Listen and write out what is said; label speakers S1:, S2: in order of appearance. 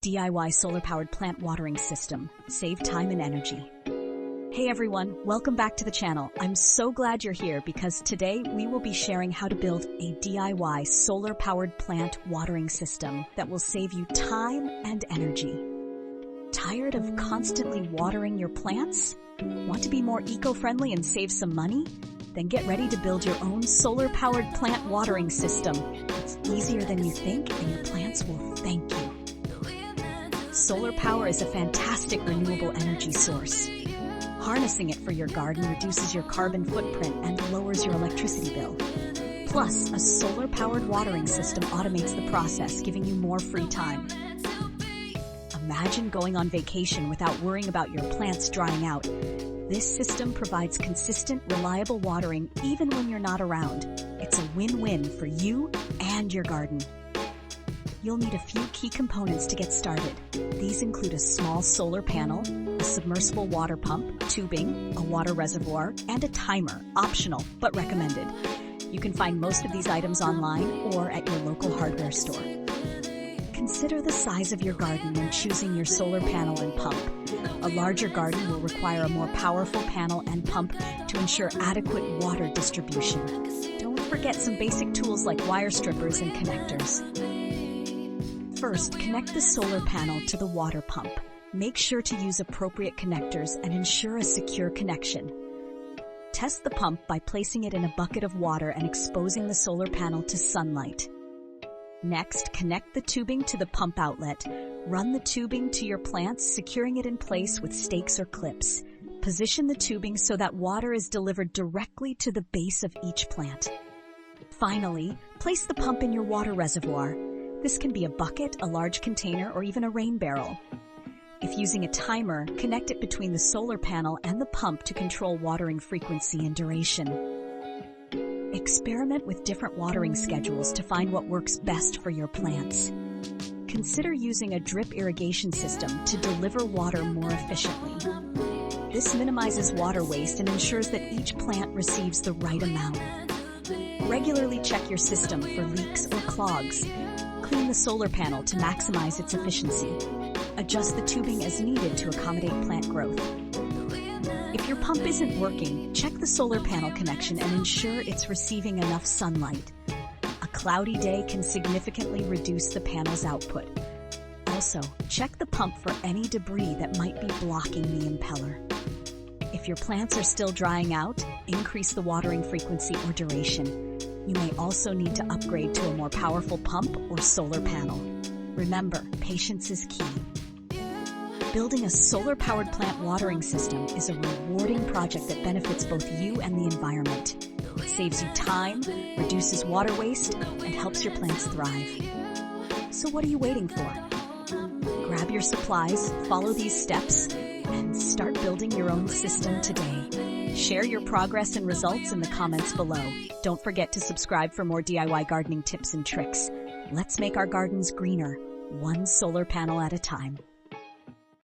S1: DIY solar-powered plant watering system. Save time and energy. Hey everyone, welcome back to the channel. I'm so glad you're here because today we will be sharing how to build a DIY solar-powered plant watering system that will save you time and energy. Tired of constantly watering your plants? Want to be more eco-friendly and save some money? Then get ready to build your own solar-powered plant watering system. It's easier than you think and your plants will thank you. Solar power is a fantastic renewable energy source. Harnessing it for your garden reduces your carbon footprint and lowers your electricity bill. Plus, a solar-powered watering system automates the process, giving you more free time. Imagine going on vacation without worrying about your plants drying out. This system provides consistent, reliable watering even when you're not around. It's a win-win for you and your garden. You'll need a few key components to get started. These include a small solar panel, a submersible water pump, tubing, a water reservoir, and a timer, optional but recommended. You can find most of these items online or at your local hardware store. Consider the size of your garden when choosing your solar panel and pump. A larger garden will require a more powerful panel and pump to ensure adequate water distribution. Don't forget some basic tools like wire strippers and connectors. First, connect the solar panel to the water pump. Make sure to use appropriate connectors and ensure a secure connection. Test the pump by placing it in a bucket of water and exposing the solar panel to sunlight. Next, connect the tubing to the pump outlet. Run the tubing to your plants, securing it in place with stakes or clips. Position the tubing so that water is delivered directly to the base of each plant. Finally, place the pump in your water reservoir. This can be a bucket, a large container, or even a rain barrel. If using a timer, connect it between the solar panel and the pump to control watering frequency and duration. Experiment with different watering schedules to find what works best for your plants. Consider using a drip irrigation system to deliver water more efficiently. This minimizes water waste and ensures that each plant receives the right amount. Regularly check your system for leaks or clogs. Clean the solar panel to maximize its efficiency. Adjust the tubing as needed to accommodate plant growth. If your pump isn't working, check the solar panel connection and ensure it's receiving enough sunlight. A cloudy day can significantly reduce the panel's output. Also, check the pump for any debris that might be blocking the impeller. If your plants are still drying out, increase the watering frequency or duration. You may also need to upgrade to a more powerful pump or solar panel. Remember, patience is key. Building a solar-powered plant watering system is a rewarding project that benefits both you and the environment. It saves you time, reduces water waste, and helps your plants thrive. So what are you waiting for? Grab your supplies, follow these steps, and start building your own system today. Share your progress and results in the comments below. Don't forget to subscribe for more DIY gardening tips and tricks. Let's make our gardens greener, one solar panel at a time.